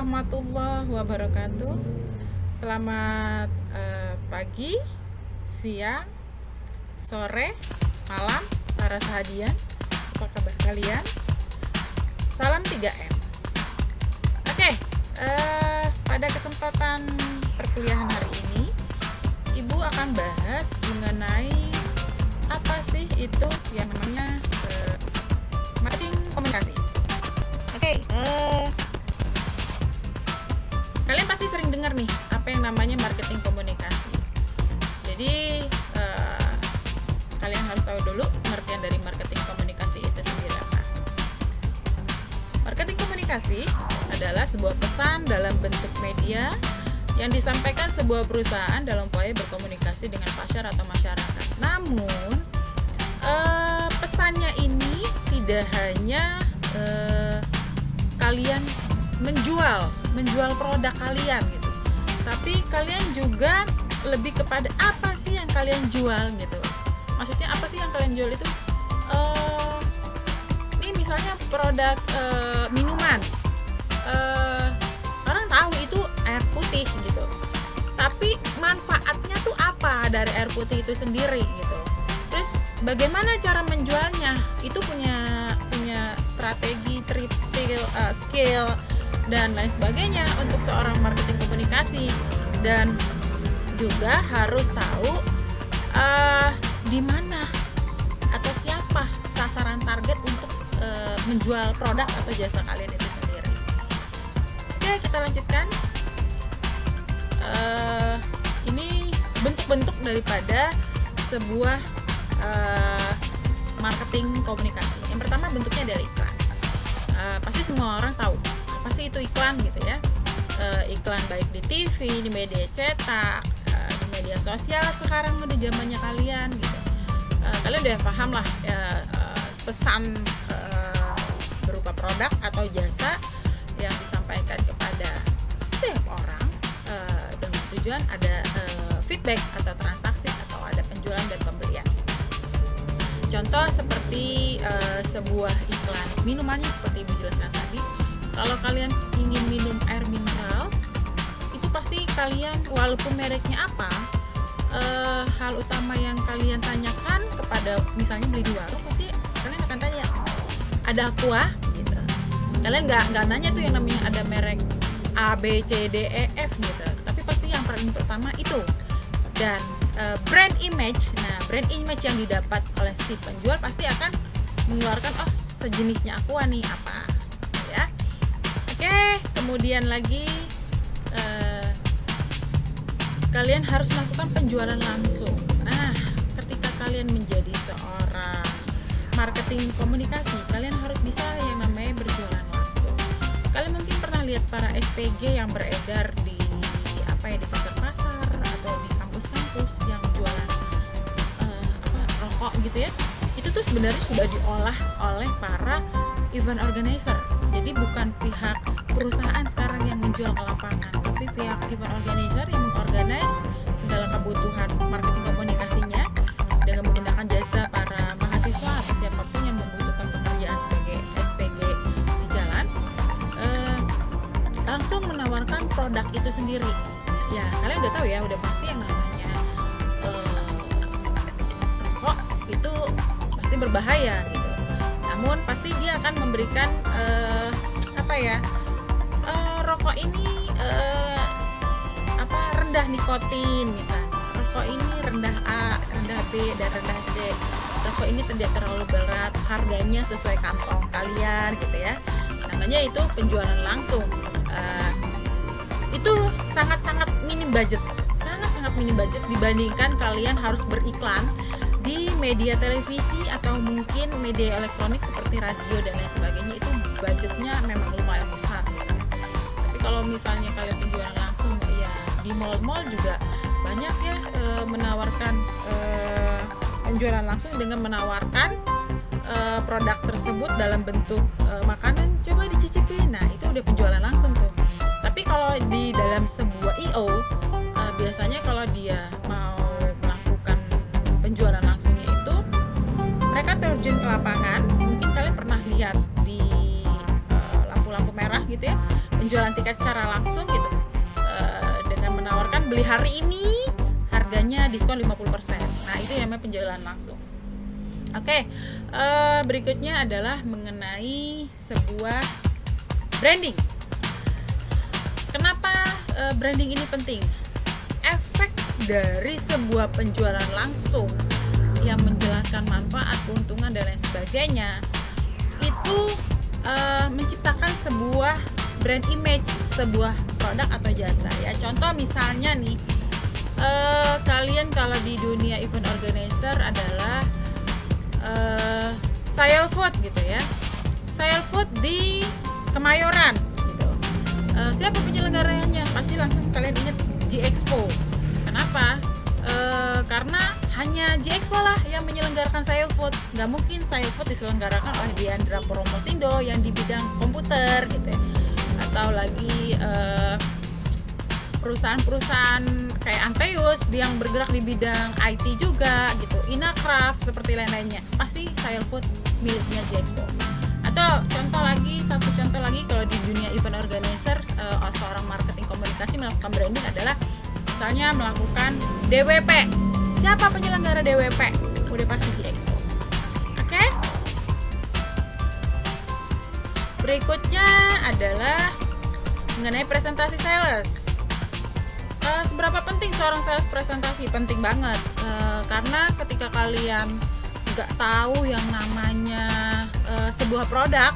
warahmatullahi wabarakatuh. Selamat pagi, siang, sore, malam para sahadian. Apa kabar kalian? Salam 3M. Oke, pada kesempatan perkuliahan hari ini Ibu akan bahas mengenai apa sih itu yang namanya marketing komunikasi. Oke, kalian pasti sering dengar nih apa yang namanya marketing komunikasi. Jadi kalian harus tahu dulu pengertian dari marketing komunikasi itu sendiri apa. Marketing komunikasi adalah sebuah pesan dalam bentuk media yang disampaikan sebuah perusahaan dalam upaya berkomunikasi dengan pasar atau masyarakat. Namun pesannya ini tidak hanya kalian menjual produk kalian gitu, tapi kalian juga lebih kepada apa sih yang kalian jual gitu. Maksudnya apa sih yang kalian jual itu? Ini misalnya produk minuman, orang tahu itu air putih gitu, tapi manfaatnya tuh apa dari air putih itu sendiri gitu. Terus bagaimana cara menjualnya? Itu punya strategi, skill dan lain sebagainya untuk seorang marketing komunikasi, dan juga harus tahu di mana atau siapa sasaran target untuk menjual produk atau jasa kalian itu sendiri. Oke, kita lanjutkan. Ini bentuk-bentuk daripada sebuah marketing komunikasi. Yang pertama bentuknya adalah iklan. Pasti semua orang tahu apa sih itu iklan gitu ya. Iklan baik di TV, di media cetak, di media sosial sekarang udah zamannya kalian gitu. Kalian udah paham lah pesan berupa produk atau jasa yang disampaikan kepada setiap orang dengan tujuan ada feedback atau transaksi atau ada penjualan dan pembelian. Contoh seperti sebuah iklan minumannya seperti Ibu jelaskan tadi. Kalau kalian ingin minum air mineral, itu pasti kalian walaupun mereknya apa, hal utama yang kalian tanyakan kepada misalnya beli di warung, pasti kalian akan tanya ada aqua gitu. Kalian nggak nanya tuh yang namanya ada merek A, B, C, D, E, F gitu. Tapi pasti yang paling pertama itu. Dan brand image, brand image yang didapat oleh si penjual pasti akan mengeluarkan sejenisnya aqua nih apa ya. Oke, kemudian lagi kalian harus melakukan penjualan langsung. Nah, ketika kalian menjadi seorang marketing komunikasi, kalian harus bisa yang namanya berjualan langsung. Kalian mungkin pernah lihat para SPG yang beredar di di pasar-pasar atau di kampus-kampus yang jualan rokok gitu ya. Itu tuh sebenarnya sudah diolah oleh para event organizer. Jadi bukan pihak perusahaan sekarang yang menjual ke lapangan, tapi pihak event organizer yang mengorganize segala kebutuhan marketing komunikasinya dengan menggunakan jasa para mahasiswa atau siapapun yang membutuhkan pekerjaan sebagai SPG di jalan, langsung menawarkan produk itu sendiri. Ya, kalian udah tahu ya, udah pasti yang namanya rokok itu pasti berbahaya gitu. Namun pasti dia akan memberikan rokok ini rendah nikotin misalnya. Rokok ini rendah A, rendah B, dan rendah C. Rokok ini tidak terlalu berat, harganya sesuai kantong kalian gitu ya. Namanya itu penjualan langsung. Itu sangat-sangat minim budget dibandingkan kalian harus beriklan di media televisi atau mungkin media elektronik seperti radio dan lain sebagainya. Itu budgetnya memang lumayan besar gitu. Tapi kalau misalnya kalian penjualan langsung ya di mall-mall juga banyak ya menawarkan penjualan langsung dengan menawarkan produk tersebut dalam bentuk makanan, coba dicicipin. Nah, itu udah penjualan langsung tuh. Tapi kalau di dalam sebuah IO, biasanya kalau dia mau melakukan penjualan langsungnya itu, mereka terjun ke lapangan. Mungkin kalian pernah lihat di lampu-lampu merah gitu ya, penjualan tiket secara langsung gitu, dengan menawarkan beli hari ini harganya diskon 50%. Nah, itu namanya penjualan langsung. Oke, berikutnya adalah mengenai sebuah branding. Kenapa branding ini penting? Efek dari sebuah penjualan langsung yang menjelaskan manfaat, keuntungan, dan lain sebagainya itu menciptakan sebuah brand image, sebuah produk atau jasa ya. Contoh misalnya nih, kalian kalau di dunia event organizer adalah Sayal Food gitu ya, Sayal Food di Kemayoran gitu. Siapa penyelenggaranya? Pasti langsung kalian ingat G-Expo. Kenapa? Karena hanya G-Expo lah yang menyelenggarakan Sayal Food. Nggak mungkin Sayal Food diselenggarakan oleh Diandra Promosindo yang di bidang komputer gitu ya. Atau lagi perusahaan-perusahaan kayak Anteus yang bergerak di bidang IT juga gitu, Inacraft seperti lain-lainnya, pasti Sayal Food miliknya G-Expo. Atau satu contoh lagi kalau di dunia event organizer, seorang marketing komunikasi melakukan branding adalah misalnya melakukan DWP. Siapa penyelenggara DWP? Udah pasti G-Expo. Oke? Berikutnya adalah mengenai presentasi sales. Seberapa penting seorang sales presentasi? Penting banget, karena ketika kalian nggak tahu yang namanya sebuah produk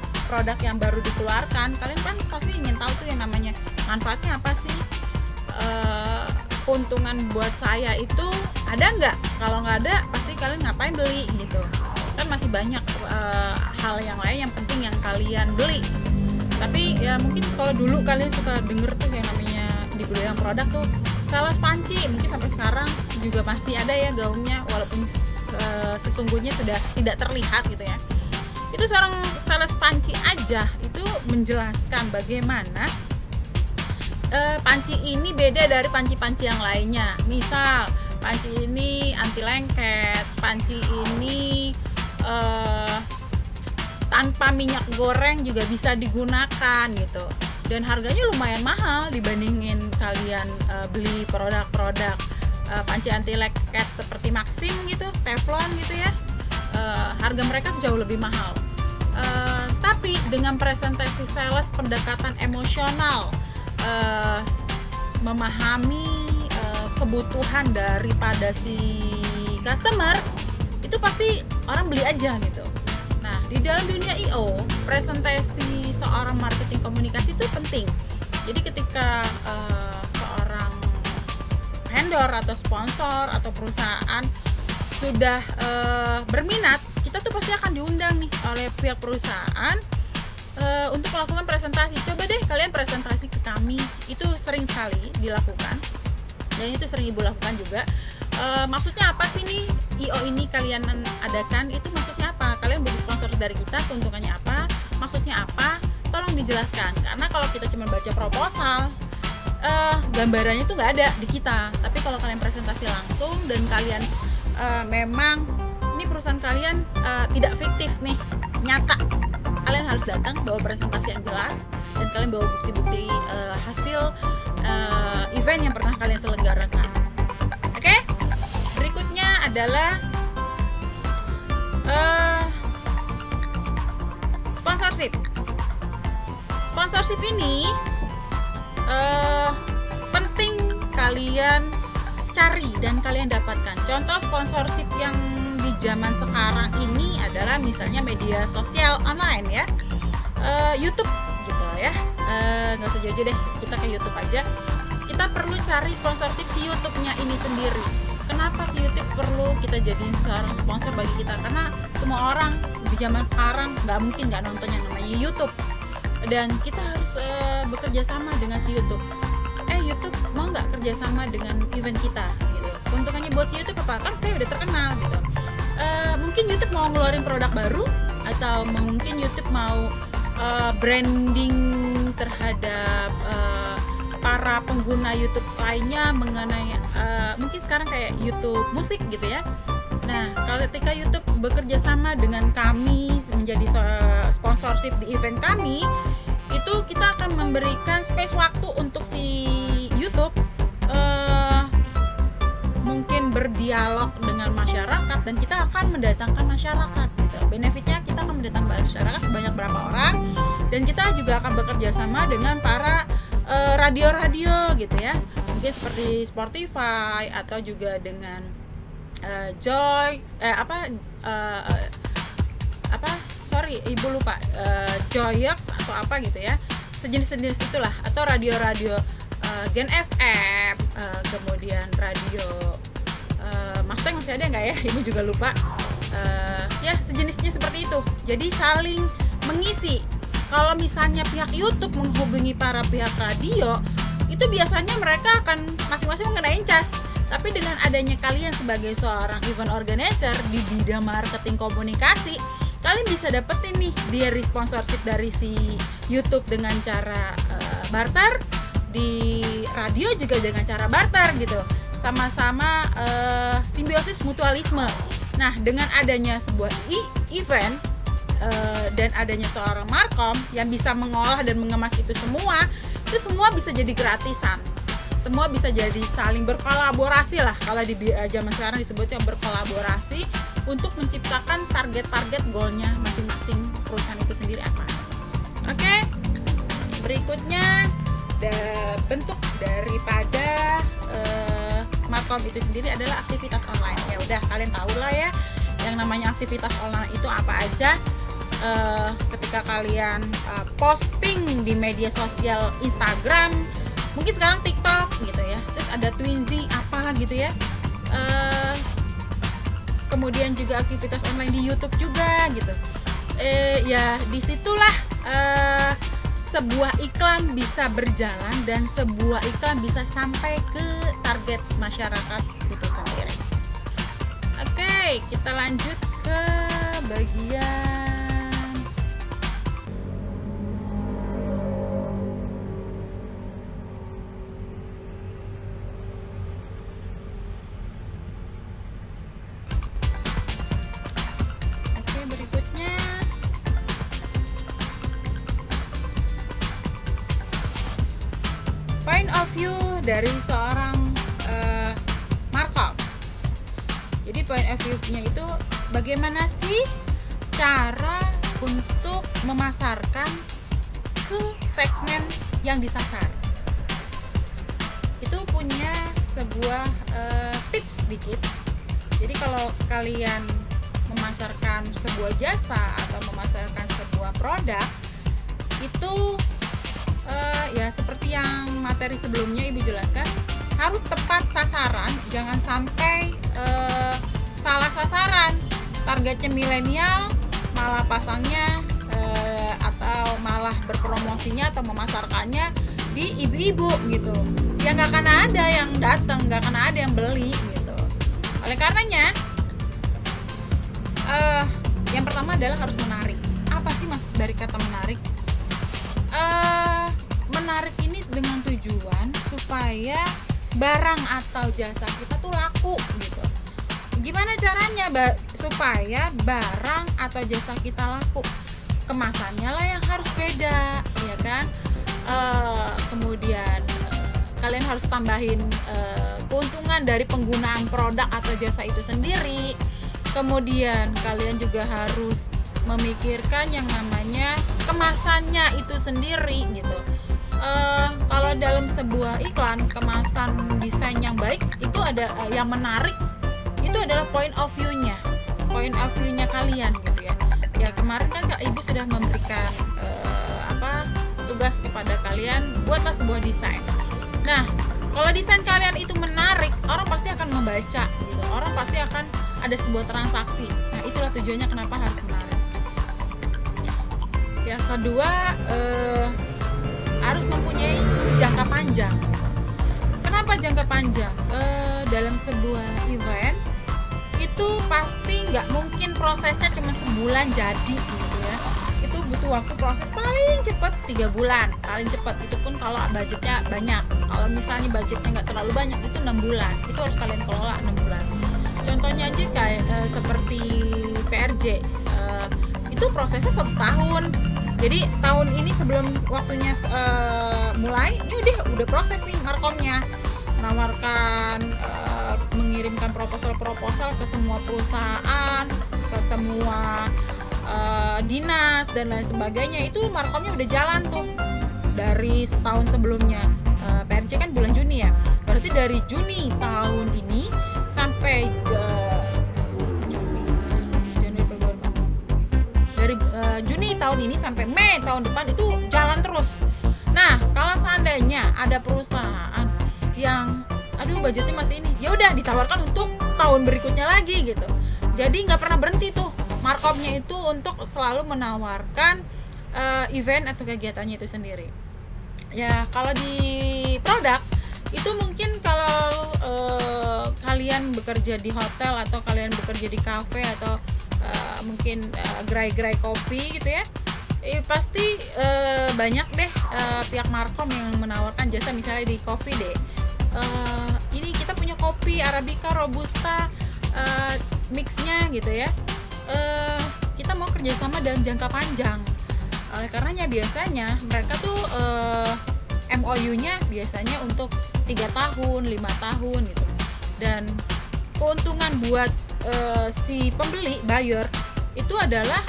yang baru dikeluarkan, kalian kan pasti ingin tahu tuh yang namanya manfaatnya apa sih, keuntungan buat saya itu ada nggak? Kalau nggak ada, pasti kalian ngapain beli gitu kan. Masih banyak hal yang lain yang penting yang kalian beli. Tapi ya mungkin kalau dulu kalian suka denger tuh yang namanya di bidang produk tuh sales panci, mungkin sampai sekarang juga masih ada ya gaungnya, walaupun sesungguhnya sudah tidak terlihat gitu ya. Itu seorang sales panci aja itu menjelaskan bagaimana panci ini beda dari panci-panci yang lainnya. Misal panci ini anti lengket, panci ini tanpa minyak goreng juga bisa digunakan gitu, dan harganya lumayan mahal dibandingin kalian beli produk-produk panci anti lengket seperti Maxim gitu, Teflon gitu ya. Harga mereka jauh lebih mahal. Tapi dengan presentasi sales, pendekatan emosional, memahami kebutuhan daripada si customer, itu pasti orang beli aja gitu. Nah, di dalam dunia I.O., presentasi seorang marketing komunikasi itu penting. Jadi ketika seorang vendor atau sponsor atau perusahaan sudah berminat, kita tuh pasti akan diundang nih oleh pihak perusahaan untuk melakukan presentasi. Coba deh kalian presentasi ke kami. Itu sering sekali dilakukan, dan itu sering ibu lakukan juga. Maksudnya apa sih nih I.O. ini kalian adakan? Itu maksudnya apa? Kalian beli sponsor dari kita, keuntungannya apa? Maksudnya apa? Tolong dijelaskan. Karena kalau kita cuma baca proposal, gambarannya tuh nggak ada di kita. Tapi kalau kalian presentasi langsung dan kalian memang ini perusahaan kalian tidak fiktif nih, nyata, kalian harus datang bawa presentasi yang jelas dan kalian bawa bukti-bukti hasil event yang pernah kalian selenggarakan. Oke? Berikutnya adalah sponsorship. Sponsorship ini penting kalian cari dan kalian dapatkan. Contoh sponsorship yang di zaman sekarang ini adalah misalnya media sosial online ya, YouTube gitu ya. Nggak usah jauh-jauh deh, kita ke YouTube aja. Kita perlu cari sponsorship si YouTube-nya ini sendiri. Kenapa si YouTube perlu kita jadiin seorang sponsor bagi kita? Karena semua orang di zaman sekarang nggak mungkin nggak nonton yang namanya YouTube, dan kita harus bekerja sama dengan si YouTube. YouTube mau nggak kerjasama dengan event kita gitu. Keuntungannya buat si YouTube apa? Kan saya udah terkenal gitu. Mungkin YouTube mau ngeluarin produk baru, atau mungkin YouTube mau branding terhadap para pengguna YouTube lainnya mengenai mungkin sekarang kayak YouTube musik gitu ya. Nah, kalau ketika YouTube bekerja sama dengan kami menjadi sponsorship di event kami, itu kita akan memberikan space waktu untuk si YouTube mungkin berdialog dengan masyarakat, dan kita akan mendatangkan masyarakat gitu. Benefitnya kita akan mendatangkan masyarakat sebanyak berapa orang, dan kita juga akan bekerja sama dengan para radio-radio gitu ya, mungkin seperti Spotify atau juga dengan Joyox atau apa gitu ya, sejenis itulah, atau radio-radio Gen FM, kemudian radio Mustang masih ada nggak ya, ibu juga lupa, ya sejenisnya seperti itu. Jadi saling mengisi. Kalau misalnya pihak YouTube menghubungi para pihak radio, itu biasanya mereka akan masing-masing mengenain cas. Tapi dengan adanya kalian sebagai seorang event organizer di bidang marketing komunikasi, kalian bisa dapetin nih dari sponsorship dari si YouTube dengan cara barter, di radio juga dengan cara barter gitu. Sama-sama simbiosis mutualisme. Nah, dengan adanya sebuah event dan adanya seorang markom yang bisa mengolah dan mengemas itu semua bisa jadi gratisan. Semua bisa jadi saling berkolaborasi lah, kalau di zaman sekarang disebutnya berkolaborasi untuk menciptakan target-target goalnya masing-masing perusahaan itu sendiri apa. Oke, berikutnya bentuk daripada markom itu sendiri adalah aktivitas online. Ya udah, kalian tahu lah ya yang namanya aktivitas online itu apa aja. Ketika kalian posting di media sosial Instagram, mungkin sekarang TikTok gitu ya, terus ada Twinsy apa gitu ya, kemudian juga aktivitas online di YouTube juga gitu. Ya disitulah sebuah iklan bisa berjalan dan sebuah iklan bisa sampai ke target masyarakat itu sendiri. Oke, kita lanjut ke bagian berikutnya. Point of view dari seorang markup. Jadi point of view-nya itu bagaimana sih cara untuk memasarkan ke segmen yang disasar. Itu punya sebuah tips sedikit. Jadi kalau kalian memasarkan sebuah jasa atau memasarkan sebuah produk, itu ya seperti yang materi sebelumnya ibu jelaskan, harus tepat sasaran, jangan sampai salah sasaran. Targetnya milenial, malah pasangnya atau malah berpromosinya atau memasarkannya di ibu-ibu gitu. Ya nggak akan ada yang datang, nggak akan ada yang beli gitu. Oleh karenanya, yang pertama adalah harus menarik. Apa sih maksud dari kata menarik? Menarik ini dengan tujuan supaya barang atau jasa kita tuh laku gitu. Gimana caranya supaya barang atau jasa kita laku? Kemasannya lah yang harus beda, ya kan? Kemudian kalian harus tambahin keuntungan dari penggunaan produk atau jasa itu sendiri. Kemudian kalian juga harus memikirkan yang namanya kemasannya itu sendiri gitu. Kalau dalam sebuah iklan, kemasan desain yang baik itu ada yang menarik, itu adalah point of view-nya kalian gitu ya. Ya kemarin kan Kak Ibu sudah memberikan tugas kepada kalian, buatlah sebuah desain. Nah, kalau desain kalian itu menarik, orang pasti akan membaca gitu. Orang pasti akan ada sebuah transaksi. Nah, itulah tujuannya kenapa harus menarik. Yang kedua, harus mempunyai jangka panjang. Kenapa jangka panjang? Dalam sebuah event itu pasti nggak mungkin prosesnya cuma sebulan jadi gitu ya. Itu butuh waktu proses paling cepat 3 bulan, paling cepat. Itu pun kalau budgetnya banyak. Kalau misalnya budgetnya nggak terlalu banyak, itu 6 bulan. Itu harus kalian kelola 6 bulan. Contohnya aja kayak seperti PRJ, itu prosesnya 1 tahun. Jadi tahun ini sebelum waktunya mulai, ini udah proses nih markomnya, menawarkan, mengirimkan proposal ke semua perusahaan, ke semua dinas dan lain sebagainya. Itu markomnya udah jalan tuh dari setahun sebelumnya. PRJ kan bulan Juni ya, berarti dari Juni tahun ini sampai Juni tahun ini sampai Mei tahun depan itu jalan terus. Nah, kalau seandainya ada perusahaan yang budgetnya masih ini, ya udah ditawarkan untuk tahun berikutnya lagi gitu. Jadi nggak pernah berhenti tuh markomnya itu untuk selalu menawarkan event atau kegiatannya itu sendiri. Ya, kalau di produk itu mungkin kalau kalian bekerja di hotel atau kalian bekerja di kafe atau mungkin gerai-gerai kopi gitu ya, pasti banyak deh pihak markom yang menawarkan jasa. Misalnya di coffee deh, ini kita punya kopi Arabica, Robusta, mixnya gitu ya, kita mau kerjasama dalam jangka panjang. Oleh karenanya biasanya mereka tuh MOU-nya biasanya untuk 3 tahun, 5 tahun gitu. Dan keuntungan buat si pembeli, buyer, itu adalah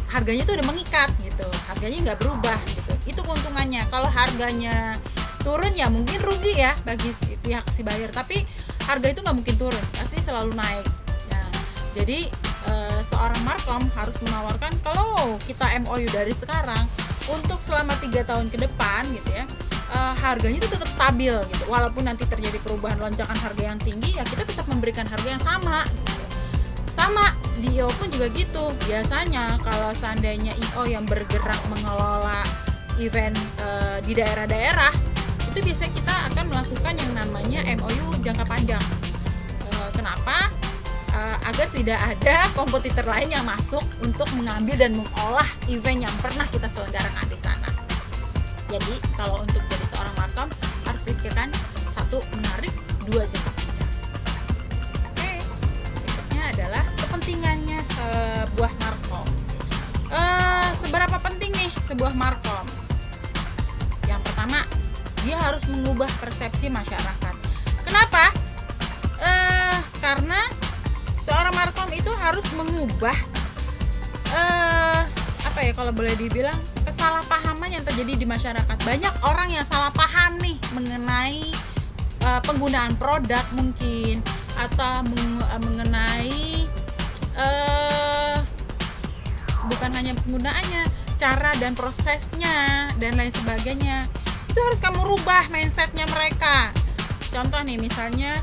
harganya tuh udah mengikat gitu, harganya nggak berubah gitu. Itu keuntungannya. Kalau harganya turun ya mungkin rugi ya bagi pihak si buyer, tapi harga itu nggak mungkin turun, pasti selalu naik. Nah, jadi seorang markom harus menawarkan kalau kita MOU dari sekarang untuk selama 3 tahun ke depan gitu ya, harganya itu tetap stabil gitu. Walaupun nanti terjadi perubahan lonjakan harga yang tinggi, ya kita tetap memberikan harga yang sama gitu. Sama di IO pun juga gitu. Biasanya kalau seandainya IO yang bergerak mengelola event di daerah-daerah, itu biasanya kita akan melakukan yang namanya MOU jangka panjang. Kenapa? Agar tidak ada kompetitor lain yang masuk untuk mengambil dan mengolah event yang pernah kita selenggarakan di sana. Jadi kalau untuk jadi seorang markom harus pikirkan 1 menarik, 2 jangka panjang. Oke, berikutnya adalah kepentingannya sebuah markom. Seberapa penting nih sebuah markom? Yang pertama, dia harus mengubah persepsi masyarakat. Kenapa? Karena seorang markom itu harus mengubah kalau boleh dibilang kesalahpahaman yang terjadi di masyarakat. Banyak orang yang salah paham nih mengenai penggunaan produk mungkin, atau mengenai bukan hanya penggunaannya, cara dan prosesnya dan lain sebagainya. Itu harus kamu rubah mindsetnya mereka. Contoh nih, misalnya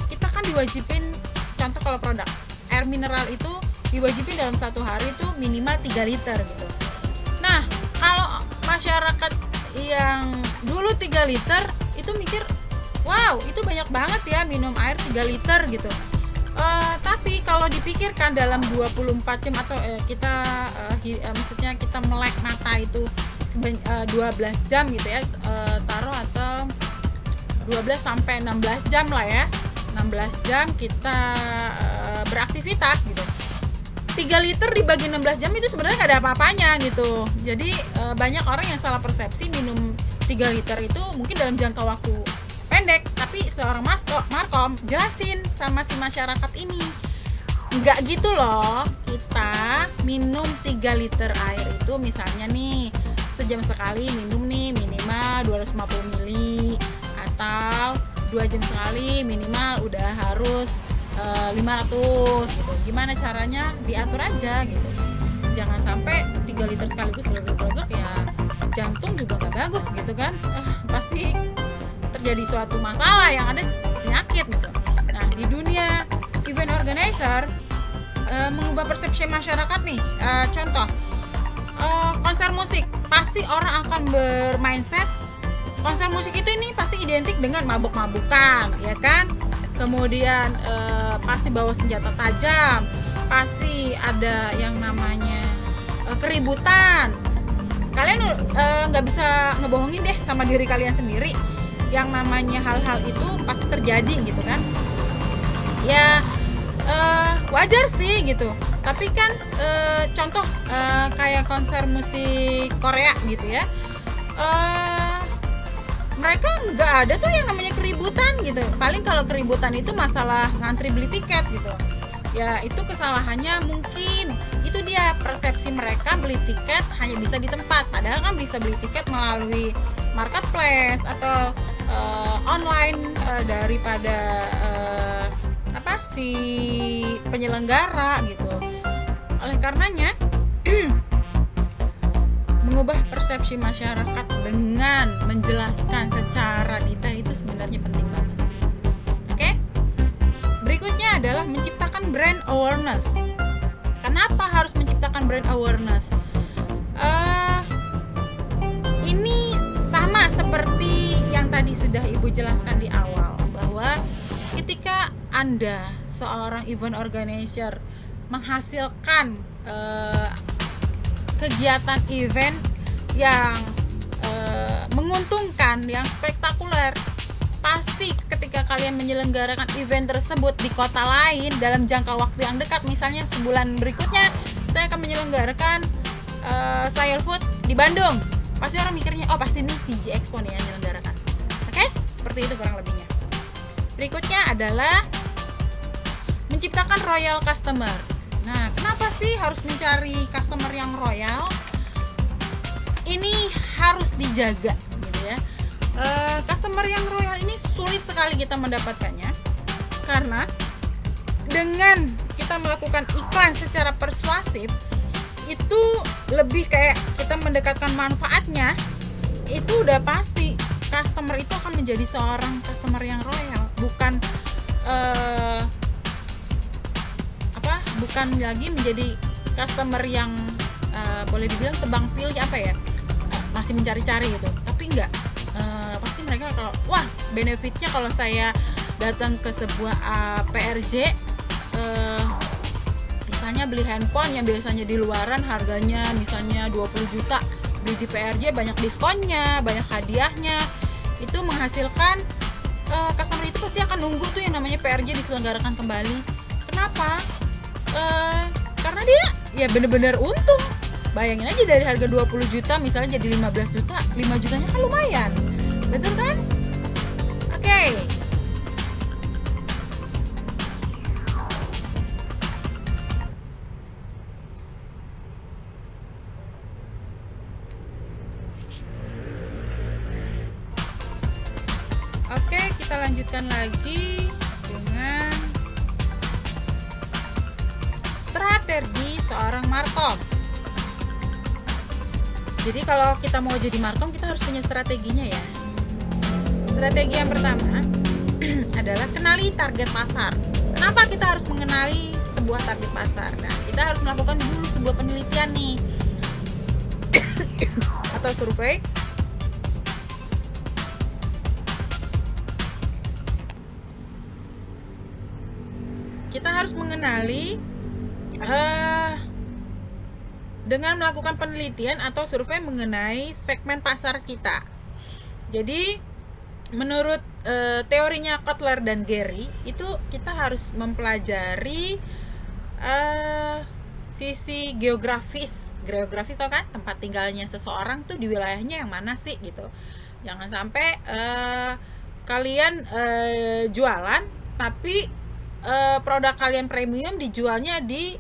kita kan diwajibin, contoh kalau produk air mineral itu diwajibin dalam 1 hari itu minimal 3 liter gitu. Nah, kalau masyarakat yang dulu 3 liter itu mikir, wow itu banyak banget ya minum air 3 liter gitu. Tapi kalau dipikirkan dalam 24 jam atau maksudnya kita melek mata itu 12 jam gitu ya, taruh atau 12 sampai 16 jam lah ya, 16 jam kita beraktivitas gitu. 3 liter dibagi 16 jam itu sebenarnya nggak ada apa-apanya gitu. Jadi banyak orang yang salah persepsi minum 3 liter itu mungkin dalam jangka waktu pendek, tapi seorang markom jelasin sama si masyarakat ini, nggak gitu loh. Kita minum 3 liter air itu misalnya nih sejam sekali minum nih minimal 250 ml, atau 2 jam sekali minimal udah harus 500 gitu. Gimana caranya diatur aja gitu. Jangan sampai 3 liter sekaligus gelegek ya, jantung juga nggak bagus gitu kan. Pasti terjadi suatu masalah yang ada penyakit gitu. Nah, di dunia event organizer mengubah persepsi masyarakat nih, contoh konser musik, pasti orang akan bermindset konser musik itu ini pasti identik dengan mabuk-mabukan, ya kan? Kemudian pasti bawa senjata tajam, pasti ada yang namanya keributan. Kalian nggak bisa ngebohongin deh sama diri kalian sendiri, yang namanya hal-hal itu pasti terjadi gitu kan. Ya wajar sih gitu, Tapi kan contoh kayak konser musik Korea gitu ya, mereka nggak ada tuh yang namanya keributan gitu. Paling kalau keributan itu masalah ngantri beli tiket gitu. Ya itu kesalahannya mungkin. Itu dia persepsi mereka beli tiket hanya bisa di tempat. Padahal kan bisa beli tiket melalui marketplace atau online daripada si penyelenggara gitu. Oleh karenanya mengubah persepsi masyarakat dengan menjelaskan secara detail itu sebenarnya penting banget. Oke? Berikutnya adalah menciptakan brand awareness. Kenapa harus menciptakan brand awareness? Ini sama seperti yang tadi sudah Ibu jelaskan di awal, bahwa ketika Anda seorang event organizer menghasilkan kegiatan event yang menguntungkan, yang spektakuler, pasti ketika kalian menyelenggarakan event tersebut di kota lain dalam jangka waktu yang dekat, misalnya sebulan berikutnya saya akan menyelenggarakan Sayur Food di Bandung, pasti orang mikirnya oh pasti ini VJ Expo nih yang menyelenggarakan. Oke? Seperti itu kurang lebihnya. Berikutnya adalah menciptakan royal customer. Nah, kenapa sih harus mencari customer yang royal? Ini harus dijaga gitu ya. Customer yang royal ini sulit sekali kita mendapatkannya, karena dengan kita melakukan iklan secara persuasif itu lebih kayak kita mendekatkan manfaatnya, itu udah pasti customer itu akan menjadi seorang customer yang royal, bukan bukan lagi menjadi customer yang boleh dibilang tebang pilih masih mencari-cari gitu. Tapi enggak, pasti mereka kalau wah benefitnya kalau saya datang ke sebuah PRJ, misalnya beli handphone yang biasanya di luaran harganya misalnya 20 juta, beli di PRJ banyak diskonnya, banyak hadiahnya, itu menghasilkan customer itu pasti akan nunggu tuh yang namanya PRJ diselenggarakan kembali. Kenapa? Karena dia ya bener-bener untung. Bayangin aja dari harga 20 juta misalnya jadi 15 juta, 5 jutanya kan lumayan, betul kan? Oke. Oke, kita lanjutkan lagi dengan strategi seorang markom. Jadi kalau kita mau jadi markom, kita harus punya strateginya ya. Strategi yang pertama adalah kenali target pasar. Kenapa kita harus mengenali sebuah target pasar? Nah, kita harus melakukan dulu sebuah penelitian nih atau survei. Kita harus mengenali dengan melakukan penelitian atau survei mengenai segmen pasar kita. Jadi menurut teorinya Kotler dan Gary, itu kita harus mempelajari sisi geografis tau kan, tempat tinggalnya seseorang tuh di wilayahnya yang mana sih gitu. Jangan sampai kalian jualan tapi produk kalian premium dijualnya di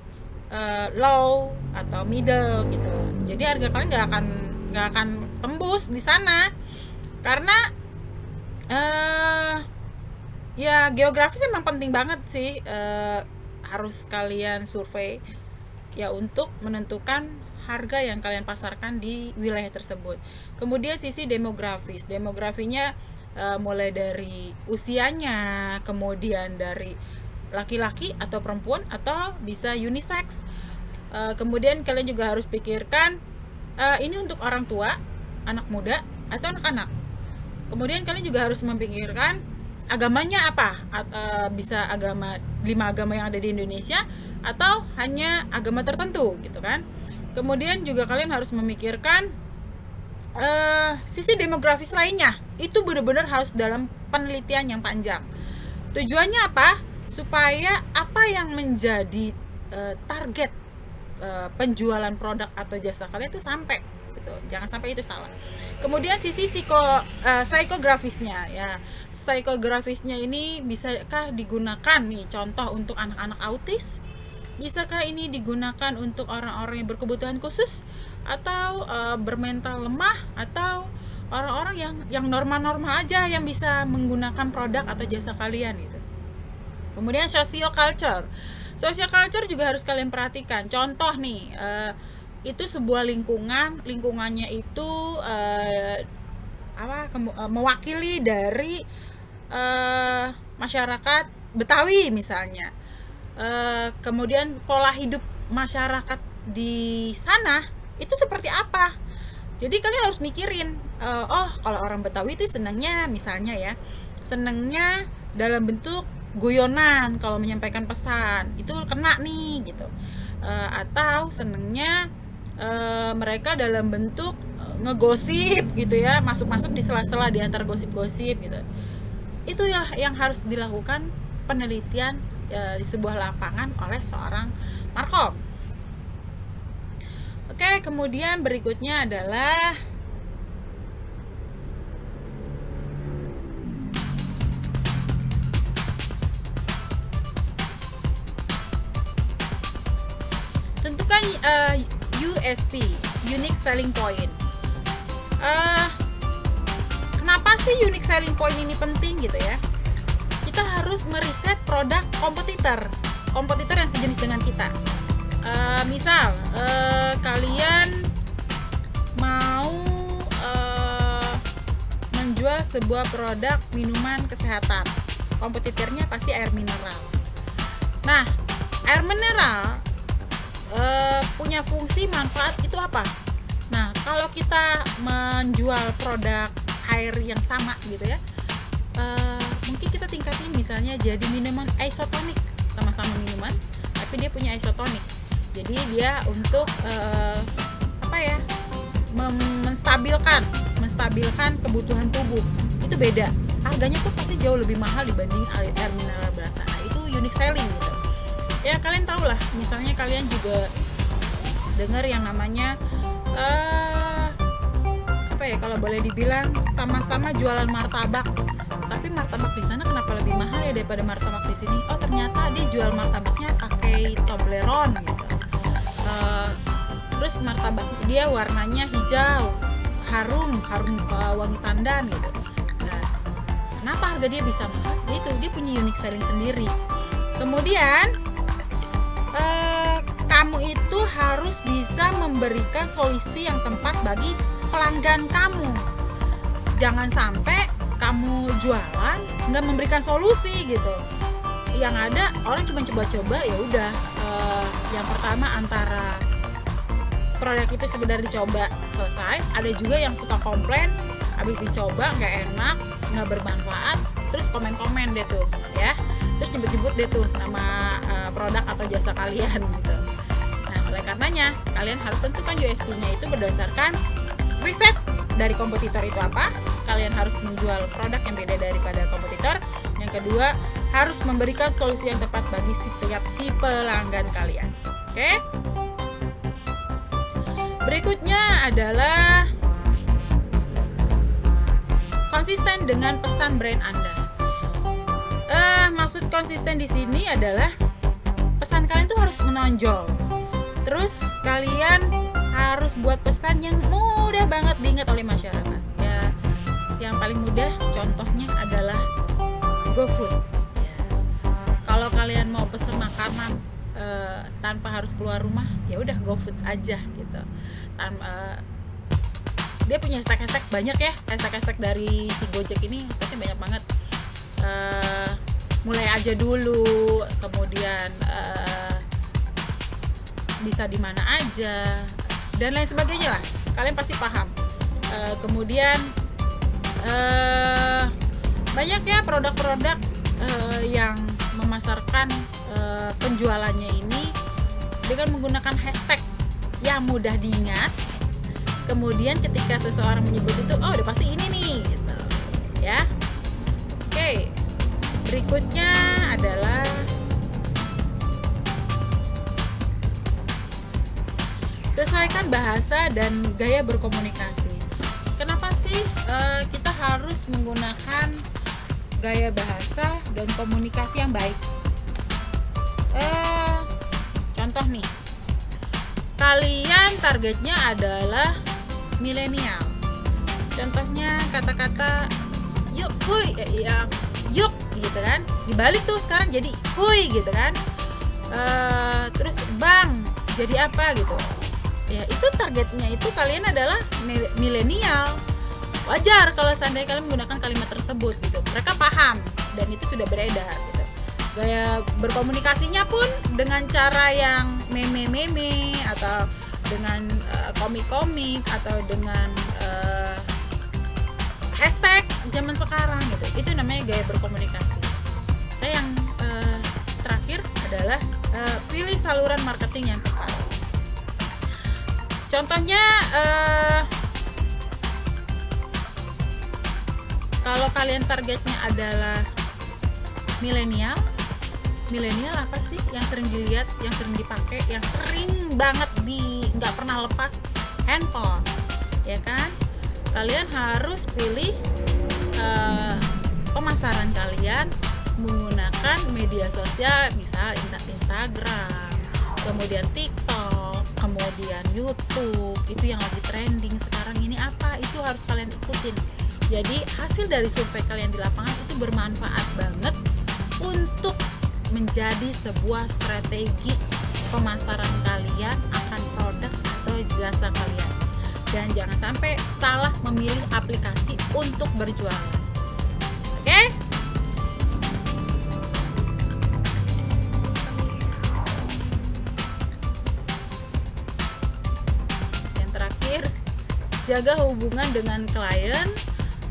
low atau middle gitu. Jadi harga kalian nggak akan tembus di sana, karena ya geografis emang penting banget sih, harus kalian survei ya untuk menentukan harga yang kalian pasarkan di wilayah tersebut. Kemudian sisi demografinya mulai dari usianya, kemudian dari laki-laki atau perempuan atau bisa unisex. Kemudian kalian juga harus pikirkan ini untuk orang tua, anak muda atau anak-anak. Kemudian kalian juga harus memikirkan agamanya apa, bisa 5 agama yang ada di Indonesia atau hanya agama tertentu gitu kan. Kemudian juga kalian harus memikirkan sisi demografis lainnya. Itu benar-benar harus dalam penelitian yang panjang. Tujuannya apa? Supaya apa yang menjadi target penjualan produk atau jasa kalian itu sampai gitu. Jangan sampai itu salah. Kemudian sisi psikografisnya ya. Psikografisnya ini bisakah digunakan nih contoh untuk anak-anak autis? Bisakah ini digunakan untuk orang-orang yang berkebutuhan khusus atau bermental lemah atau orang-orang yang normal-normal aja yang bisa menggunakan produk atau jasa kalian gitu. Kemudian socioculture juga harus kalian perhatikan. Contoh nih, itu sebuah lingkungannya itu mewakili dari masyarakat Betawi misalnya. Kemudian pola hidup masyarakat di sana itu seperti apa? Jadi kalian harus mikirin, kalau orang Betawi itu senangnya misalnya ya, senangnya dalam bentuk guyonan kalau menyampaikan pesan, itu kena nih gitu. Atau senangnya mereka dalam bentuk ngegosip gitu ya, masuk-masuk di sela-sela di antara gosip-gosip gitu. Itu yang harus dilakukan penelitian di sebuah lapangan oleh seorang markom. Oke, kemudian berikutnya adalah tentukan USP, unique selling point. Kenapa sih unique selling point ini penting gitu ya? Kita harus meriset produk kompetitor yang sejenis dengan kita. Misal kalian mau menjual sebuah produk minuman kesehatan, kompetitornya pasti air mineral. Nah, air mineral punya fungsi manfaat itu apa? Nah, kalau kita menjual produk air yang sama gitu ya, mungkin kita tingkatin misalnya jadi minuman isotonik, sama-sama minuman tapi dia punya isotonik. Jadi dia untuk menstabilkan kebutuhan tubuh. Itu beda. Harganya pun pasti jauh lebih mahal dibanding air mineral biasa. Nah, itu unique selling gitu. Ya kalian tahu lah, misalnya kalian juga dengar yang namanya kalau boleh dibilang sama-sama jualan martabak. Tapi martabak di sana kenapa lebih mahal ya daripada martabak di sini? Oh, ternyata dia jual martabaknya pakai Toblerone gitu. Terus martabak dia warnanya hijau, harum wangi pandan gitu. Nah, kenapa harga dia bisa mahal? Dia punya unique selling sendiri. Kemudian kamu itu harus bisa memberikan solusi yang tepat bagi pelanggan kamu. Jangan sampai kamu jualan nggak memberikan solusi gitu. Yang ada orang cuma coba-coba ya udah. Yang pertama antara produk itu sekedar dicoba selesai, ada juga yang suka komplain habis dicoba nggak enak, nggak bermanfaat, terus komen-komen deh tuh ya, terus nyebut-nyebut deh tuh nama produk atau jasa kalian gitu. Nah, oleh karenanya kalian harus tentukan USP-nya itu berdasarkan riset dari kompetitor itu apa. Kalian harus menjual produk yang beda daripada kompetitor. Yang kedua, harus memberikan solusi yang tepat bagi setiap si pelanggan kalian. Oke? Berikutnya adalah konsisten dengan pesan brand Anda. Maksud konsisten di sini adalah pesan kalian tuh harus menonjol. Terus kalian harus buat pesan yang mudah banget diingat oleh masyarakat. Ya, yang paling mudah contohnya adalah GoFood. Ya. Kalau kalian mau pesen makanan tanpa harus keluar rumah, ya udah GoFood aja gitu. Dia punya hashtag banyak ya, hashtag dari si Gojek ini hashtagnya banyak banget. Mulai aja dulu, kemudian bisa di mana aja dan lain sebagainya lah. Kalian pasti paham. Kemudian banyak ya produk-produk yang memasarkan penjualannya ini dengan menggunakan hashtag yang mudah diingat. Kemudian ketika seseorang menyebut itu, oh udah pasti ini nih gitu. Ya. Oke. Berikutnya adalah bahasa dan gaya berkomunikasi. Kenapa sih kita harus menggunakan gaya bahasa dan komunikasi yang baik? Contoh nih, kalian targetnya adalah milenial. Contohnya kata-kata yuk kuy, ya yuk gitu kan. Dibalik tuh sekarang jadi kuy gitu kan. Terus bang jadi apa gitu. Ya itu targetnya itu kalian adalah milenial. Wajar kalau seandainya kalian menggunakan kalimat tersebut gitu. Mereka paham dan itu sudah beredar gitu. Gaya berkomunikasinya pun dengan cara yang meme-meme atau dengan komik-komik atau dengan hashtag zaman sekarang gitu. Itu namanya gaya berkomunikasi. Nah, yang terakhir adalah pilih saluran marketing yang tepat. Contohnya kalau kalian targetnya adalah milenial apa sih yang sering dilihat, yang sering dipakai, yang sering banget nggak pernah lepas? Handphone, ya kan? Kalian harus pilih pemasaran kalian menggunakan media sosial, misal Instagram, kemudian TikTok, kemudian YouTube. Itu yang lagi trending sekarang ini apa? Itu harus kalian ikutin. Jadi hasil dari survei kalian di lapangan itu bermanfaat banget untuk menjadi sebuah strategi pemasaran kalian akan produk atau jasa kalian. Dan jangan sampai salah memilih aplikasi untuk berjualan. Oke? Yang terakhir, jaga hubungan dengan klien,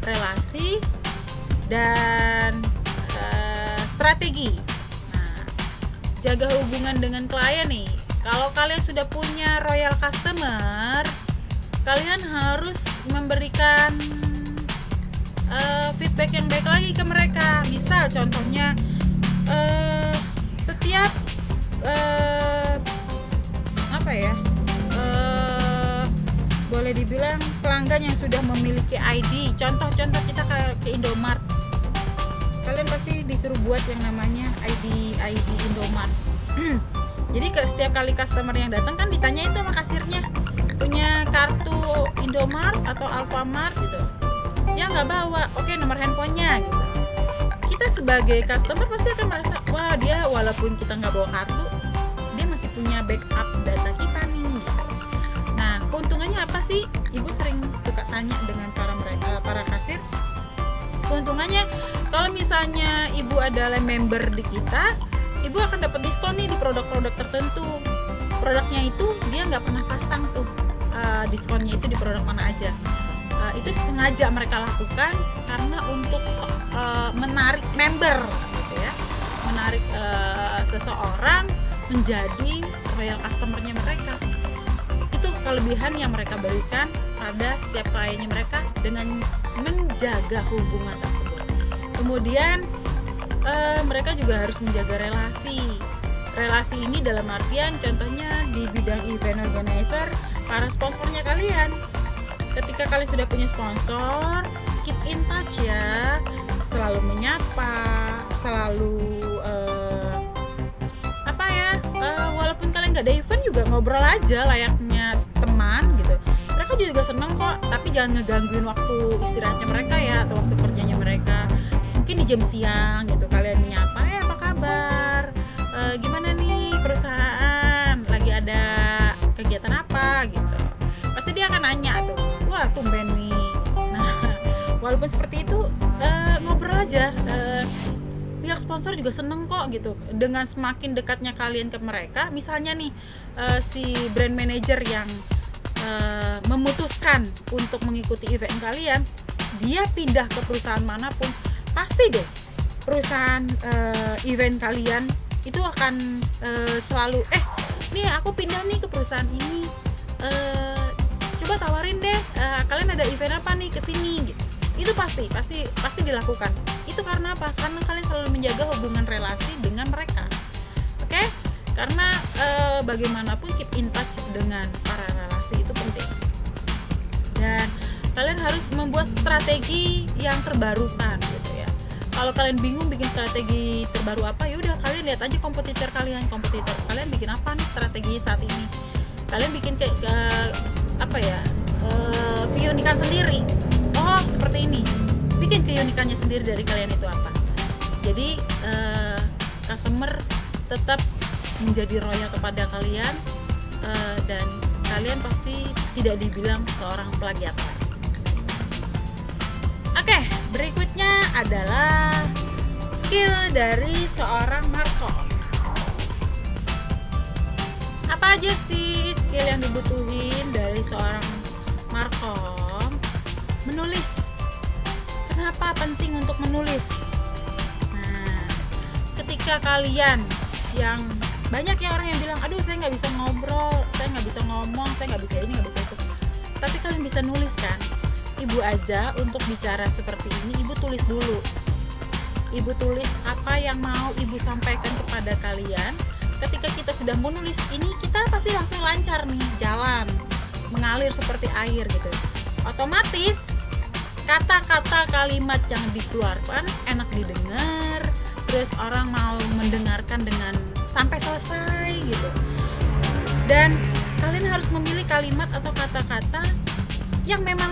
relasi, dan strategi. Nah, jaga hubungan dengan klien nih. Kalau kalian sudah punya loyal customer, kalian harus memberikan feedback yang baik lagi ke mereka. Misal contohnya setiap boleh dibilang pelanggan yang sudah memiliki ID, contoh kita ke Indomart, kalian pasti disuruh buat yang namanya ID Indomart. Jadi setiap kali customer yang datang kan ditanyain tuh sama kasirnya, punya kartu Indomart atau Alfamart gitu? Ya nggak bawa, oke nomor handphonenya gitu. Kita sebagai customer pasti akan merasa, wah dia walaupun kita nggak bawa kartu, dia masih punya backup data kita nih. Nah keuntungannya apa sih? Ibu sering suka tanya dengan para kasir. Keuntungannya kalau misalnya ibu adalah member di kita, ibu akan dapat diskon nih di produk-produk tertentu. Produknya itu dia nggak pernah pasang tuh diskonnya itu di produk mana aja. Itu sengaja mereka lakukan karena untuk menarik member gitu ya, menarik seseorang menjadi loyal customer-nya mereka. Itu kelebihan yang mereka berikan pada setiap kliennya mereka dengan menjaga hubungan tersebut. Kemudian mereka juga harus menjaga relasi ini dalam artian contohnya di bidang event organizer, para sponsornya kalian. Ketika kalian sudah punya sponsor, keep in touch ya, selalu menyapa, selalu walaupun kalian nggak ada event juga ngobrol aja layaknya teman gitu. Mereka juga seneng kok, tapi jangan ngegangguin waktu istirahatnya mereka ya, atau waktu kerjanya mereka. Mungkin di jam siang gitu kalian menyapa, apa kabar, gimana nih perusahaan, lagi ada kegiatan apa gitu. Pasti dia akan nanya tuh, wah tumben nih. Nah walaupun seperti itu ngobrol aja, pihak sponsor juga seneng kok gitu. Dengan semakin dekatnya kalian ke mereka, misalnya nih si brand manager yang memutuskan untuk mengikuti event kalian, dia pindah ke perusahaan manapun, pasti deh perusahaan event kalian itu akan selalu nih aku pindah nih ke perusahaan ini, coba tawarin deh kalian ada event apa nih kesini gitu. Itu pasti dilakukan. Itu karena apa? Karena kalian selalu menjaga hubungan relasi dengan mereka. Oke? Karena bagaimanapun keep in touch dengan para relasi komunikasi itu penting. Dan kalian harus membuat strategi yang terbarukan gitu ya. Kalau kalian bingung bikin strategi terbaru apa, ya udah kalian lihat aja kompetitor kalian bikin apa nih strategi saat ini. Kalian bikin keunikan sendiri. Oh, seperti ini. Bikin keunikannya sendiri dari kalian itu apa. Jadi customer tetap menjadi royal kepada kalian, dan kalian pasti tidak dibilang seorang plagiator. Oke, berikutnya adalah skill dari seorang markom. Apa aja sih skill yang dibutuhin dari seorang markom? Menulis. Kenapa penting untuk menulis? Nah, ketika kalian yang banyak ya orang yang bilang, aduh saya nggak bisa ngobrol, saya nggak bisa ngomong, saya nggak bisa ini, nggak bisa itu. Tapi kalian bisa nulis kan? Ibu aja untuk bicara seperti ini, ibu tulis dulu. Ibu tulis apa yang mau ibu sampaikan kepada kalian. Ketika kita sudah menulis ini, kita pasti langsung lancar nih, jalan, mengalir seperti air gitu. Otomatis kata-kata kalimat yang dikeluarkan enak didengar, terus orang mau mendengarkan dengan sampai selesai gitu. Dan kalian harus memilih kalimat atau kata-kata yang memang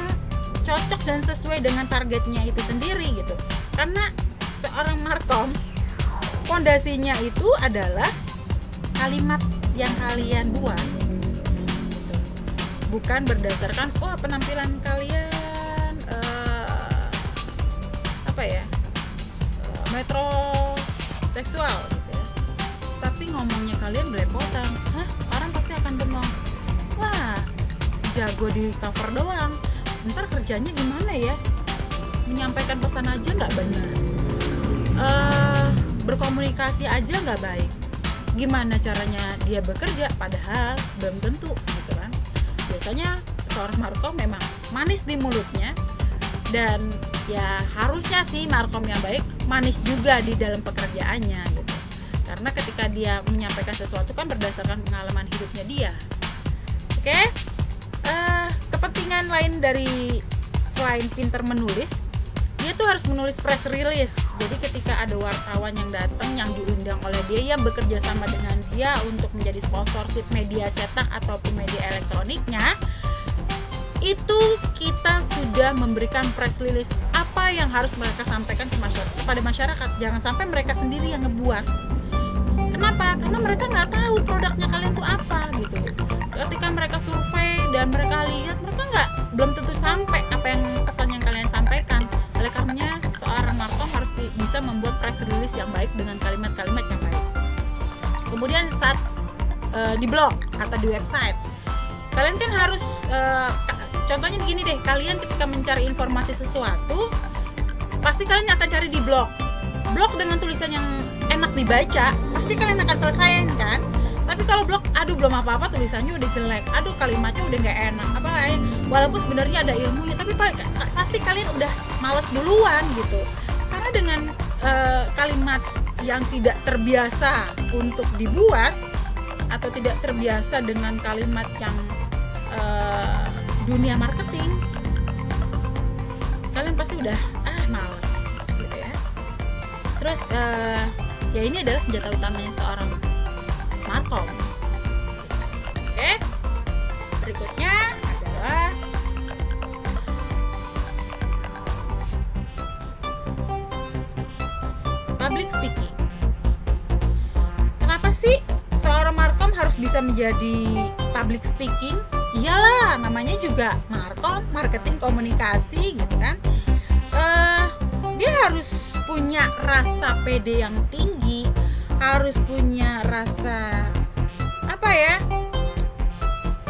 cocok dan sesuai dengan targetnya itu sendiri gitu. Karena seorang markom, fondasinya itu adalah kalimat yang kalian buat gitu. Bukan berdasarkan penampilan kalian metroseksual gitu ya. Tapi ngomongnya kalian belepotan, orang pasti akan bengong. Wah, jago di cover doang, ntar kerjanya gimana ya? Menyampaikan pesan aja nggak benar, berkomunikasi aja nggak baik. Gimana caranya dia bekerja? Padahal belum tentu gitu kan. Biasanya seorang markom memang manis di mulutnya, dan ya harusnya sih markom yang baik manis juga di dalam pekerjaannya gitu. Karena ketika dia menyampaikan sesuatu kan berdasarkan pengalaman hidupnya dia. Oke? Kepentingan lain dari selain pinter menulis, dia tuh harus menulis press release. Jadi ketika ada wartawan yang datang, yang diundang oleh dia, yang bekerja sama dengan dia untuk menjadi sponsorship media cetak ataupun media elektroniknya, itu kita sudah memberikan press release apa yang harus mereka sampaikan kepada masyarakat. Jangan sampai mereka sendiri yang ngebuat. Kenapa? Karena mereka nggak tahu produknya kalian tuh apa gitu. Ketika mereka survei dan mereka lihat, mereka belum tentu sampai apa yang pesan yang kalian sampaikan. Oleh karenanya seorang markom harus bisa membuat press release yang baik dengan kalimat-kalimat yang baik. Kemudian saat di blog atau di website, kalian kan harus contohnya begini deh, kalian ketika mencari informasi sesuatu, pasti kalian akan cari di blog dengan tulisan yang enak dibaca, pasti kalian akan selesaiin kan. Tapi kalau blog, aduh belum apa-apa tulisannya udah jelek, aduh kalimatnya udah nggak enak, walaupun sebenarnya ada ilmunya, tapi pasti kalian udah malas duluan gitu. Karena dengan kalimat yang tidak terbiasa untuk dibuat atau tidak terbiasa dengan kalimat yang dunia marketing, kalian pasti udah malas gitu ya. Terus ya ini adalah senjata utamanya seorang markom. Oke, berikutnya adalah public speaking. Kenapa sih seorang markom harus bisa menjadi public speaking? Iyalah, namanya juga markom, marketing komunikasi gitu kan. Dia harus punya rasa pede yang tinggi, harus punya rasa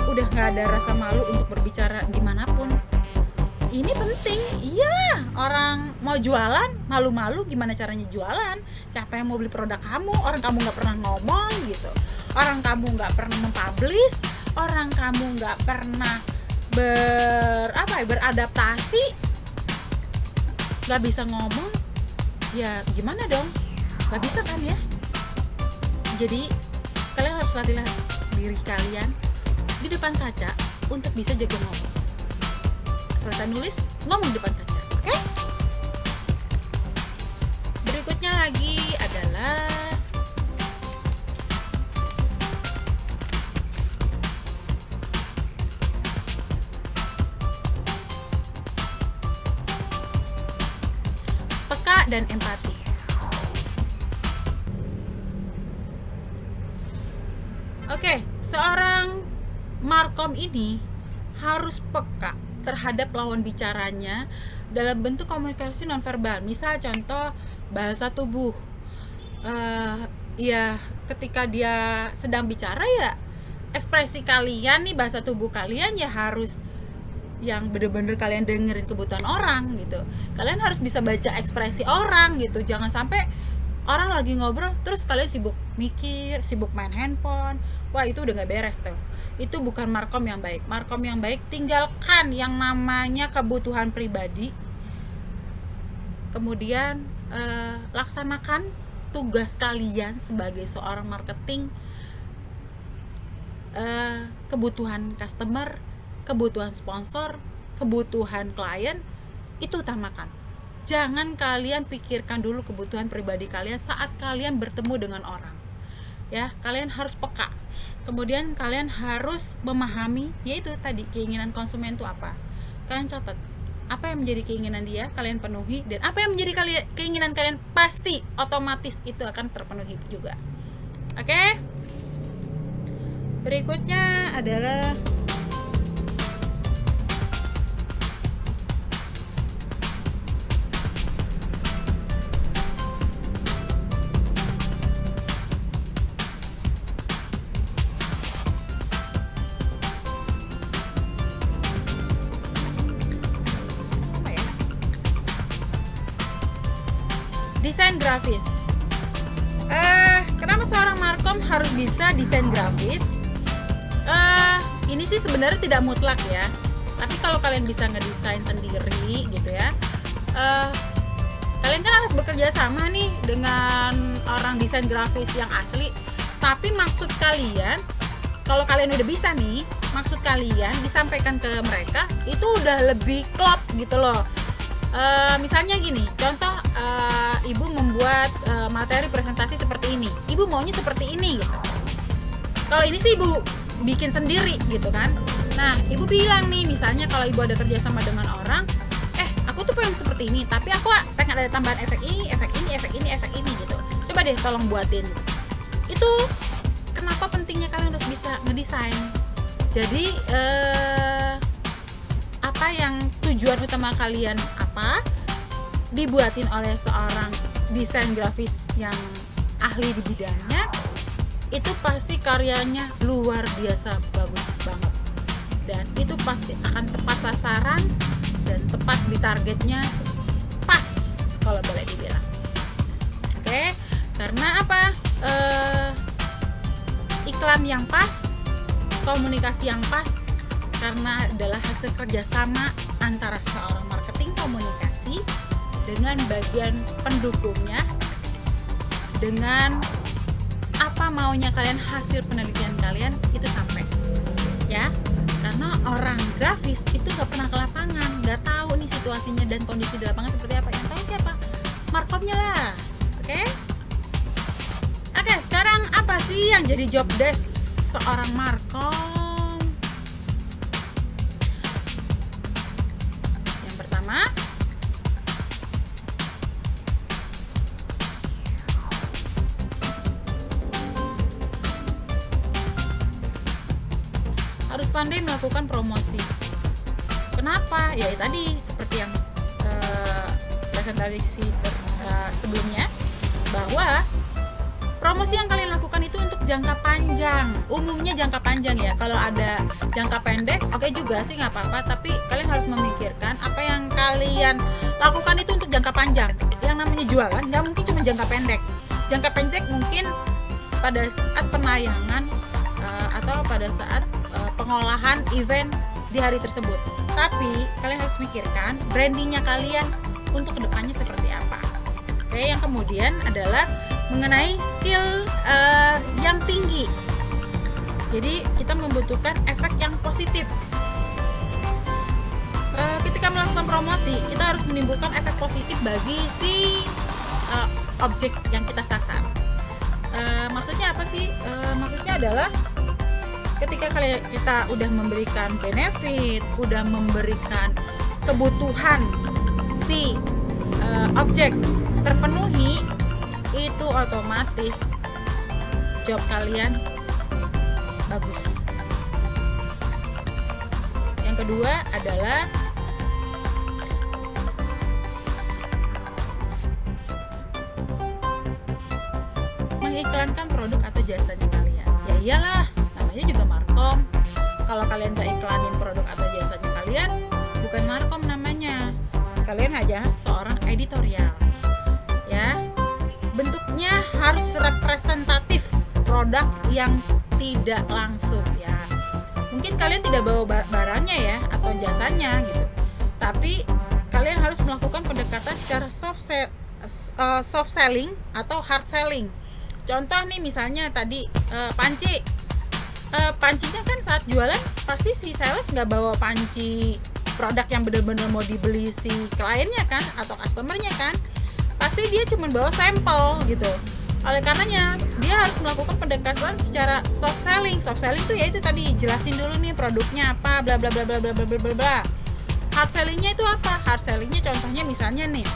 udah nggak ada rasa malu untuk berbicara dimanapun. Ini penting. Iya, orang mau jualan malu-malu, gimana caranya jualan? Siapa yang mau beli produk kamu? Orang kamu nggak pernah ngomong gitu, orang kamu nggak pernah mempublish, orang kamu nggak pernah beradaptasi, nggak bisa ngomong, ya gimana dong? Nggak bisa kan ya? Jadi kalian harus latih diri kalian di depan kaca, untuk bisa jago ngomong. Selesai nulis, ngomong depan kaca. Oke? Berikutnya lagi adalah peka dan empati. Oke, seorang markom ini harus peka terhadap lawan bicaranya dalam bentuk komunikasi nonverbal. Misal contoh bahasa tubuh. Ya ketika dia sedang bicara ya ekspresi kalian nih, bahasa tubuh kalian ya harus yang bener-bener kalian dengerin kebutuhan orang gitu. Kalian harus bisa baca ekspresi orang gitu. Jangan sampai orang lagi ngobrol terus kalian sibuk mikir, sibuk main handphone. Wah, itu udah gak beres tuh. Itu bukan markom yang baik. Markom yang baik, tinggalkan yang namanya kebutuhan pribadi. Kemudian laksanakan tugas kalian sebagai seorang marketing. Kebutuhan customer, kebutuhan sponsor, kebutuhan klien, itu utamakan. Jangan kalian pikirkan dulu kebutuhan pribadi kalian saat kalian bertemu dengan orang. Ya, kalian harus peka. Kemudian kalian harus memahami, yaitu tadi keinginan konsumen itu apa. Kalian catat apa yang menjadi keinginan dia, kalian penuhi, dan apa yang menjadi keinginan kalian pasti otomatis itu akan terpenuhi juga. Oke? Berikutnya adalah desain grafis. Kenapa seorang markom harus bisa desain grafis? Ini sih sebenarnya tidak mutlak ya. Tapi kalau kalian bisa ngedesain sendiri gitu ya, kalian kan harus bekerja sama nih dengan orang desain grafis yang asli. Tapi maksud kalian, kalau kalian udah bisa nih, maksud kalian disampaikan ke mereka itu udah lebih klop gitu loh. Misalnya gini, contoh ibu membuat materi presentasi seperti ini, ibu maunya seperti ini gitu. Kalau ini sih ibu bikin sendiri gitu kan. Nah, ibu bilang nih, misalnya kalau ibu ada kerja sama dengan orang, aku tuh pengen seperti ini, tapi aku pengen ada tambahan efek ini, efek ini, efek ini, efek ini gitu. Coba deh tolong buatin. Itu kenapa pentingnya kalian harus bisa ngedesain. Jadi apa yang tujuan utama kalian apa, dibuatin oleh seorang desain grafis yang ahli di bidangnya, itu pasti karyanya luar biasa bagus banget, dan itu pasti akan tepat sasaran dan tepat di targetnya, pas kalau boleh dibilang. Oke, karena apa? Iklan yang pas, komunikasi yang pas, karena adalah hasil kerjasama antara seorang marketing komunikasi dengan bagian pendukungnya, dengan apa maunya kalian, hasil penelitian kalian itu sampai ya. Karena orang grafis itu gak pernah ke lapangan, gak tahu nih situasinya dan kondisi di lapangan seperti apa. Yang tahu siapa? Markomnya lah. Oke, sekarang apa sih yang jadi job desk seorang markom? Yang pertama, harus pandai melakukan promosi. Kenapa? Ya tadi seperti yang presentasi sebelumnya, bahwa promosi yang kalian lakukan itu untuk jangka panjang. Umumnya jangka panjang ya. Kalau ada jangka pendek, oke juga sih, nggak apa-apa. Tapi kalian harus memikirkan apa yang kalian lakukan itu untuk jangka panjang. Yang namanya jualan nggak mungkin cuma jangka pendek. Jangka pendek mungkin pada saat penayangan atau pada saat pengolahan event di hari tersebut. Tapi kalian harus mikirkan brandingnya kalian untuk kedepannya seperti apa. Oke, yang kemudian adalah mengenai skill yang tinggi. Jadi kita membutuhkan efek yang positif ketika melakukan promosi kita harus menimbulkan efek positif bagi si objek yang kita sasar. Maksudnya apa sih? Maksudnya adalah ketika kita udah memberikan benefit, udah memberikan kebutuhan si objek terpenuhi, itu otomatis job kalian bagus. Yang kedua adalah mengiklankan produk atau jasanya kalian. Ya iyalah, namanya juga markom. Kalau kalian gak iklanin produk atau jasanya kalian, bukan markom namanya. Kalian aja seorang editorial. Ya. Bentuknya harus representatif produk yang tidak langsung ya. Mungkin kalian tidak bawa barangnya ya atau jasanya gitu. Tapi kalian harus melakukan pendekatan secara soft selling atau hard selling. Contoh nih misalnya tadi panci. Pancinya kan saat jualan pasti si sales nggak bawa panci produk yang benar-benar mau dibeli si kliennya kan atau customernya kan. Pasti dia cuma bawa sampel gitu. Oleh karenanya dia harus melakukan pendekatan secara soft selling. Soft selling itu yaitu tadi jelasin dulu nih produknya apa, bla bla bla bla bla bla bla bla. Hard sellingnya itu apa? Hard sellingnya contohnya misalnya nih,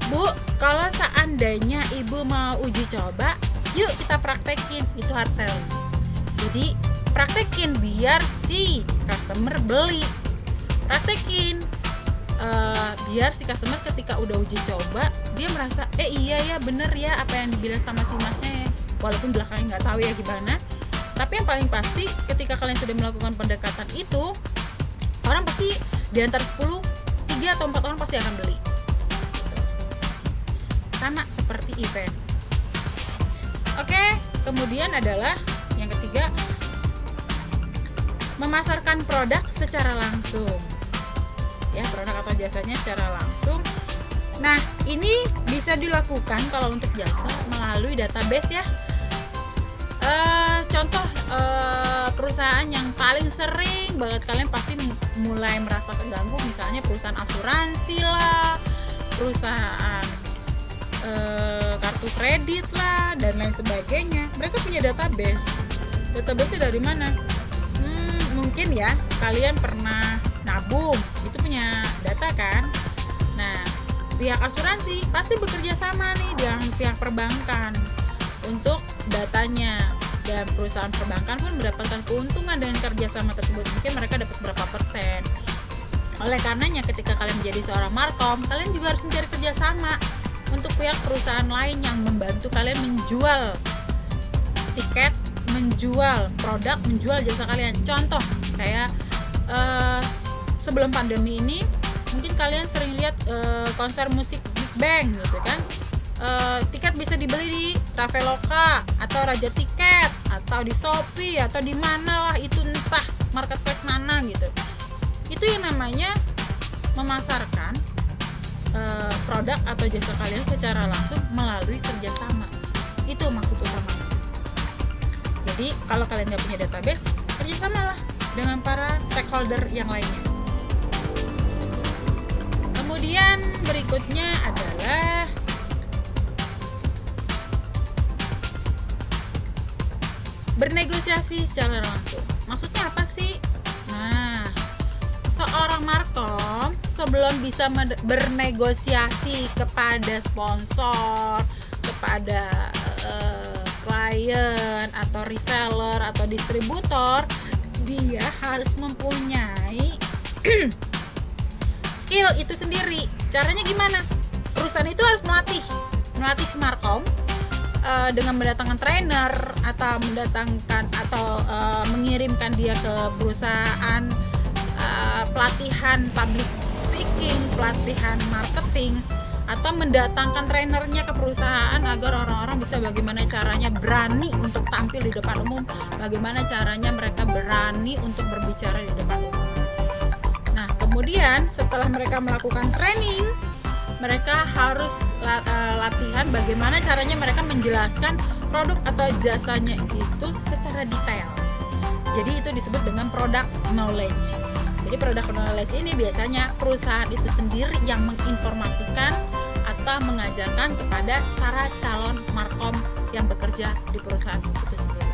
Bu, kalau seandainya Ibu mau uji coba, yuk kita praktekin. Itu hard selling. Jadi praktekin biar si customer beli. Praktekin biar si customer ketika udah uji coba dia merasa iya ya bener ya apa yang dibilang sama si masnya ya. Walaupun belakangnya nggak tahu ya gimana, tapi yang paling pasti ketika kalian sudah melakukan pendekatan itu, orang pasti di antara 10 3 atau 4 orang pasti akan beli. Sama seperti event. Oke, kemudian adalah yang ketiga, memasarkan produk secara langsung. Ya, produk atau jasanya secara langsung. Nah, ini bisa dilakukan kalau untuk jasa melalui database ya. Contoh perusahaan yang paling sering banget kalian pasti mulai merasa keganggu, misalnya perusahaan asuransi lah, perusahaan kartu kredit lah, dan lain sebagainya. Mereka punya database. Database-nya dari mana? Mungkin ya kalian pernah nabung, itu punya data kan. Nah, pihak asuransi pasti bekerja sama nih dengan pihak perbankan untuk datanya, dan perusahaan perbankan pun mendapatkan keuntungan dengan kerjasama tersebut. Mungkin mereka dapat berapa persen. Oleh karenanya ketika kalian menjadi seorang markom, kalian juga harus mencari kerjasama untuk pihak perusahaan lain yang membantu kalian menjual tiket, menjual produk, menjual jasa kalian. Contoh kayak sebelum pandemi ini mungkin kalian sering lihat konser musik Big Bang gitu kan. Tiket bisa dibeli di Traveloka atau Raja Tiket atau di Shopee atau di mana lah itu, entah marketplace mana gitu. Itu yang namanya memasarkan produk atau jasa kalian secara langsung melalui kerjasama. Itu maksud utamanya. Jadi kalau kalian nggak punya database, kerjasamalah dengan para stakeholder yang lainnya. Kemudian berikutnya adalah bernegosiasi secara langsung. Maksudnya apa sih? Nah, seorang markom sebelum bisa bernegosiasi kepada sponsor, kepada klien atau reseller atau distributor, dia harus mempunyai skill itu sendiri. Caranya gimana? Perusahaan itu harus melatih si markom dengan mendatangkan trainer atau mengirimkan dia ke perusahaan pelatihan public speaking, pelatihan marketing, atau mendatangkan trainernya ke perusahaan agar orang-orang bisa bagaimana caranya berani untuk tampil di depan umum, bagaimana caranya mereka berani untuk berbicara di depan umum. Nah, kemudian setelah mereka melakukan training, mereka harus latihan bagaimana caranya mereka menjelaskan produk atau jasanya itu secara detail. Jadi itu disebut dengan product knowledge. Jadi product knowledge ini biasanya perusahaan itu sendiri yang menginformasikan atau mengajarkan kepada para calon markom yang bekerja di perusahaan itu sendiri.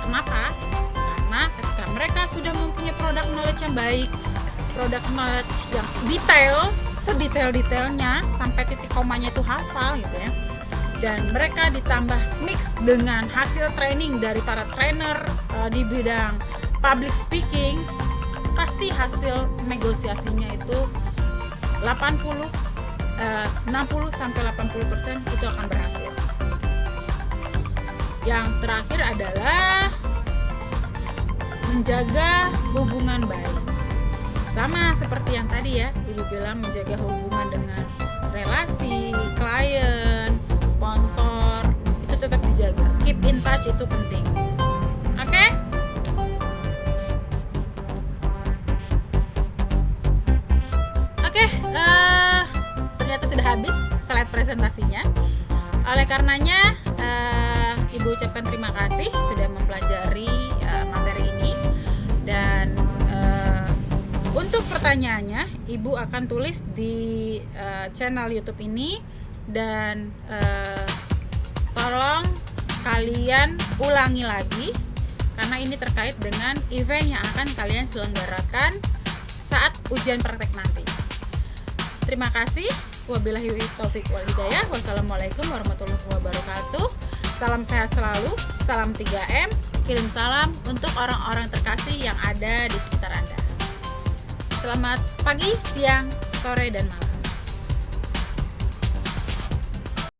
Kenapa? Karena ketika mereka sudah mempunyai product knowledge yang baik, product knowledge yang detail, sedetail-detailnya sampai titik komanya itu hafal gitu ya, dan mereka ditambah mix dengan hasil training dari para trainer di bidang public speaking, pasti hasil negosiasinya itu 60 sampai 80% itu akan berhasil. Yang terakhir adalah menjaga hubungan baik. Sama seperti yang tadi ya, Ibu bilang menjaga hubungan dengan relasi, klien, sponsor, itu tetap dijaga. Keep in touch itu penting. Oke? Oke, ternyata sudah habis slide presentasinya. Oleh karenanya, Ibu ucapkan terima kasih sudah mempelajari materi ini. Dan untuk pertanyaannya, Ibu akan tulis di channel YouTube ini. Dan tolong kalian ulangi lagi, karena ini terkait dengan event yang akan kalian selenggarakan saat ujian praktek nanti. Terima kasih. Wabillahi taufiq wal hidayah. Wassalamualaikum warahmatullahi wabarakatuh. Salam sehat selalu. Salam 3M. Kirim salam untuk orang-orang terkasih yang ada di sekitar Anda. Selamat pagi, siang, sore, dan malam.